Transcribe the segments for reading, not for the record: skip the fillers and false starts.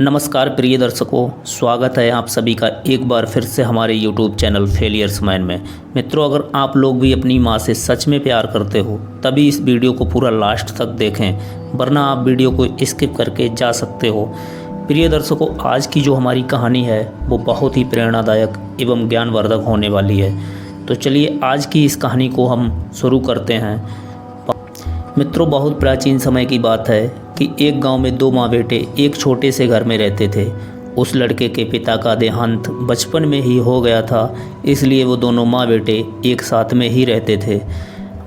नमस्कार प्रिय दर्शकों, स्वागत है आप सभी का एक बार फिर से हमारे YouTube चैनल फेलियर्स माइंड में। मित्रों, अगर आप लोग भी अपनी माँ से सच में प्यार करते हो तभी इस वीडियो को पूरा लास्ट तक देखें, वरना आप वीडियो को स्किप करके जा सकते हो। प्रिय दर्शकों, आज की जो हमारी कहानी है वो बहुत ही प्रेरणादायक एवं ज्ञानवर्धक होने वाली है। तो चलिए आज की इस कहानी को हम शुरू करते हैं। मित्रों, बहुत प्राचीन समय की बात है कि एक गांव में दो माँ बेटे एक छोटे से घर में रहते थे। उस लड़के के पिता का देहांत बचपन में ही हो गया था, इसलिए वो दोनों माँ बेटे एक साथ में ही रहते थे।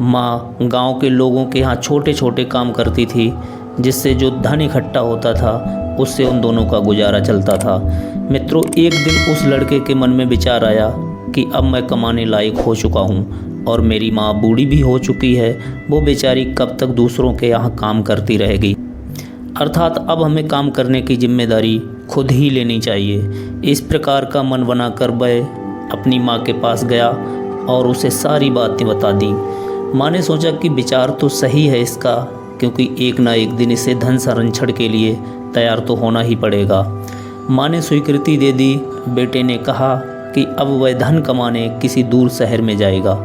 माँ गांव के लोगों के यहाँ छोटे छोटे काम करती थी, जिससे जो धन इकट्ठा होता था उससे उन दोनों का गुजारा चलता था। मित्रों, एक दिन उस लड़के के मन में विचार आया कि अब मैं कमाने लायक हो चुका हूँ और मेरी माँ बूढ़ी भी हो चुकी है, वो बेचारी कब तक दूसरों के यहाँ काम करती रहेगी। अर्थात अब हमें काम करने की जिम्मेदारी खुद ही लेनी चाहिए। इस प्रकार का मन बनाकर वह अपनी माँ के पास गया और उसे सारी बातें बता दी। माँ ने सोचा कि विचार तो सही है इसका, क्योंकि एक ना एक दिन इसे धन संरक्षण के लिए तैयार तो होना ही पड़ेगा। माँ ने स्वीकृति दे दी। बेटे ने कहा कि अब वह धन कमाने किसी दूर शहर में जाएगा।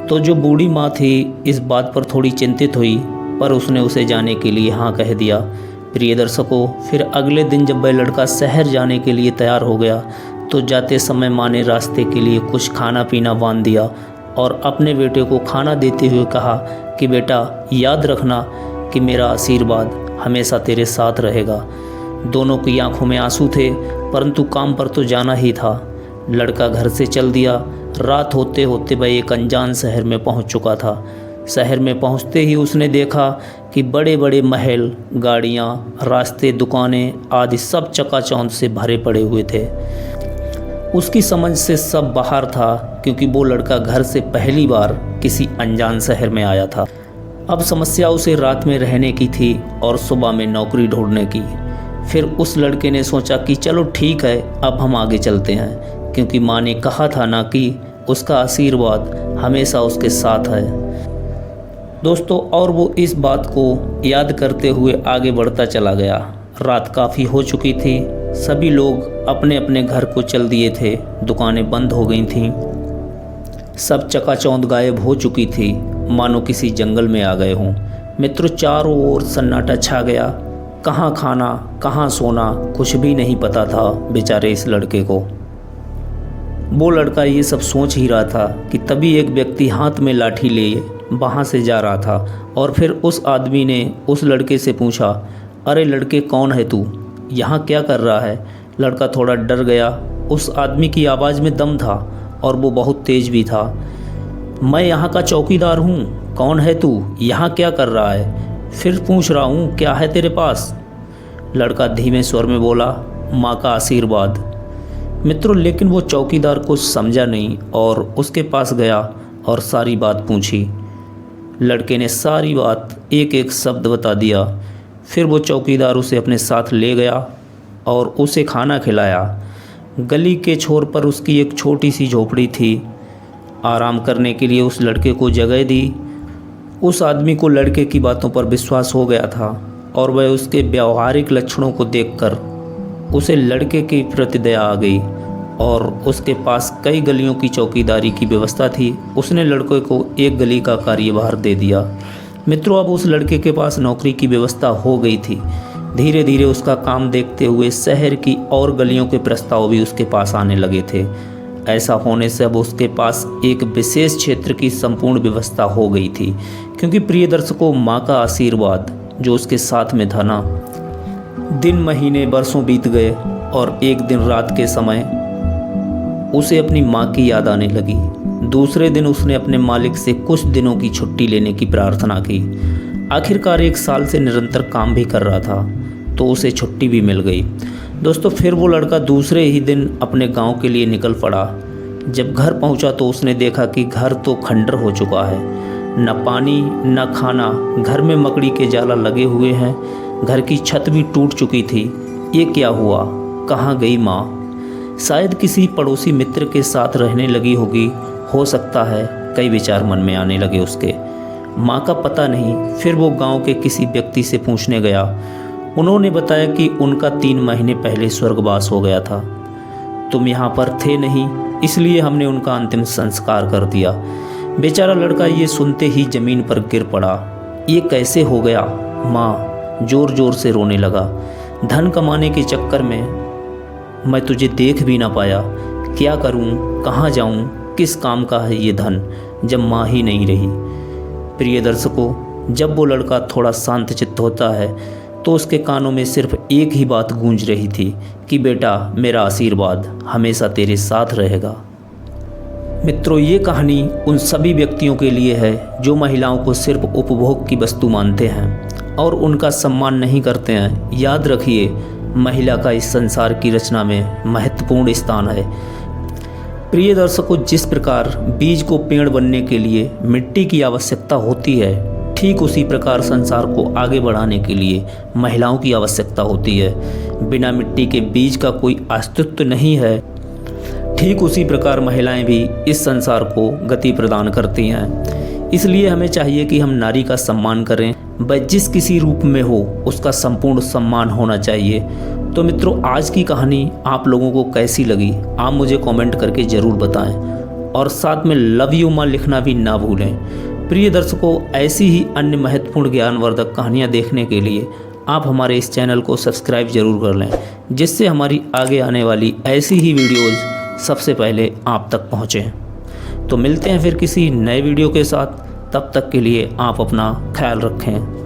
तो जो बूढ़ी माँ थी इस बात पर थोड़ी चिंतित हुई, पर उसने उसे जाने के लिए हाँ कह दिया। प्रिय दर्शकों, फिर अगले दिन जब वह लड़का शहर जाने के लिए तैयार हो गया तो जाते समय माँ ने रास्ते के लिए कुछ खाना पीना बांध दिया और अपने बेटे को खाना देते हुए कहा कि बेटा, याद रखना कि मेरा आशीर्वाद हमेशा तेरे साथ रहेगा। दोनों की आंखों में आंसू थे, परंतु काम पर तो जाना ही था। लड़का घर से चल दिया। रात होते होते वह एक अनजान शहर में पहुंच चुका था। शहर में पहुंचते ही उसने देखा कि बड़े बड़े महल, गाड़ियां, रास्ते, दुकानें आदि सब चकाचौंध से भरे पड़े हुए थे। उसकी समझ से सब बाहर था, क्योंकि वो लड़का घर से पहली बार किसी अनजान शहर में आया था। अब समस्या उसे रात में रहने की थी और सुबह में नौकरी ढूंढने की। फिर उस लड़के ने सोचा कि चलो ठीक है, अब हम आगे चलते हैं, क्योंकि माँ ने कहा था ना कि उसका आशीर्वाद हमेशा उसके साथ है। दोस्तों, और वो इस बात को याद करते हुए आगे बढ़ता चला गया। रात काफ़ी हो चुकी थी। सभी लोग अपने अपने घर को चल दिए थे। दुकानें बंद हो गई थीं। सब चकाचौंध गायब हो चुकी थी, मानो किसी जंगल में आ गए हों। मित्रों, चारों ओर सन्नाटा छा गया। कहाँ खाना, कहाँ सोना, कुछ भी नहीं पता था बेचारे इस लड़के को। वो लड़का ये सब सोच ही रहा था कि तभी एक व्यक्ति हाथ में लाठी लिए वहाँ से जा रहा था और फिर उस आदमी ने उस लड़के से पूछा, अरे लड़के, कौन है तू? यहाँ क्या कर रहा है? लड़का थोड़ा डर गया। उस आदमी की आवाज़ में दम था और वो बहुत तेज़ भी था। मैं यहाँ का चौकीदार हूँ। कौन है तू? यहाँ क्या कर रहा है? फिर पूछ रहा हूँ, क्या है तेरे पास? लड़का धीमे स्वर में बोला, माँ का आशीर्वाद। मित्रों, लेकिन वो चौकीदार कुछ समझा नहीं और उसके पास गया और सारी बात पूछी। लड़के ने सारी बात एक एक शब्द बता दिया। फिर वो चौकीदार उसे अपने साथ ले गया और उसे खाना खिलाया। गली के छोर पर उसकी एक छोटी सी झोपड़ी थी। आराम करने के लिए उस लड़के को जगह दी। उस आदमी को लड़के की बातों पर विश्वास हो गया था और वह उसके व्यावहारिक लक्षणों को देखकर उसे लड़के के प्रति दया आ गई और उसके पास कई गलियों की चौकीदारी की व्यवस्था थी। उसने लड़के को एक गली का कार्यभार दे दिया। मित्रों, अब उस लड़के के पास नौकरी की व्यवस्था हो गई थी। धीरे धीरे उसका काम देखते हुए शहर की और गलियों के प्रस्ताव भी उसके पास आने लगे थे। ऐसा होने से अब उसके पास एक विशेष क्षेत्र की संपूर्ण व्यवस्था हो गई थी, क्योंकि प्रिय दर्शकों, माँ का आशीर्वाद जो उसके साथ में था ना। दिन, महीने, बरसों बीत गए और एक दिन रात के समय उसे अपनी माँ की याद आने लगी। दूसरे दिन उसने अपने मालिक से कुछ दिनों की छुट्टी लेने की प्रार्थना की। आखिरकार 1 साल से निरंतर काम भी कर रहा था तो उसे छुट्टी भी मिल गई। दोस्तों, फिर वो लड़का दूसरे ही दिन अपने गांव के लिए निकल पड़ा। जब घर पहुंचा तो उसने देखा कि घर तो खंडर हो चुका है। न पानी, न खाना, घर में मकड़ी के जाला लगे हुए हैं। घर की छत भी टूट चुकी थी। ये क्या हुआ? कहाँ गई माँ? शायद किसी पड़ोसी मित्र के साथ रहने लगी होगी, हो सकता है। कई विचार मन में आने लगे उसके। माँ का पता नहीं। फिर वो गांव के किसी व्यक्ति से पूछने गया। उन्होंने बताया कि उनका 3 महीने पहले स्वर्गवास हो गया था। तुम यहाँ पर थे नहीं, इसलिए हमने उनका अंतिम संस्कार कर दिया। बेचारा लड़का ये सुनते ही ज़मीन पर गिर पड़ा। ये कैसे हो गया माँ, ज़ोर ज़ोर से रोने लगा। धन कमाने के चक्कर में मैं तुझे देख भी ना पाया। क्या करूँ, कहाँ जाऊँ, किस काम का है ये धन, जब माँ ही नहीं रही। प्रिय दर्शकों, जब वो लड़का थोड़ा शांत चित्त होता है तो उसके कानों में सिर्फ एक ही बात गूंज रही थी कि बेटा, मेरा आशीर्वाद हमेशा तेरे साथ रहेगा। मित्रों, ये कहानी उन सभी व्यक्तियों के लिए है जो महिलाओं को सिर्फ उपभोग की वस्तु मानते हैं और उनका सम्मान नहीं करते हैं। याद रखिए, महिला का इस संसार की रचना में महत्वपूर्ण स्थान है। प्रिय दर्शकों, जिस प्रकार बीज को पेड़ बनने के लिए मिट्टी की आवश्यकता होती है, ठीक उसी प्रकार संसार को आगे बढ़ाने के लिए महिलाओं की आवश्यकता होती है। बिना मिट्टी के बीज का कोई अस्तित्व नहीं है। ठीक उसी प्रकार महिलाएं भी इस संसार को गति प्रदान करती हैं। इसलिए हमें चाहिए कि हम नारी का सम्मान करें। वह जिस किसी रूप में हो, उसका संपूर्ण सम्मान होना चाहिए। तो मित्रों, आज की कहानी आप लोगों को कैसी लगी, आप मुझे कमेंट करके ज़रूर बताएं और साथ में लव यू माँ लिखना भी ना भूलें। प्रिय दर्शकों, ऐसी ही अन्य महत्वपूर्ण ज्ञानवर्धक कहानियाँ देखने के लिए आप हमारे इस चैनल को सब्सक्राइब जरूर कर लें, जिससे हमारी आगे आने वाली ऐसी ही वीडियोज़ सबसे पहले आप तक पहुँचें। तो मिलते हैं फिर किसी नए वीडियो के साथ। तब तक के लिए आप अपना ख्याल रखें।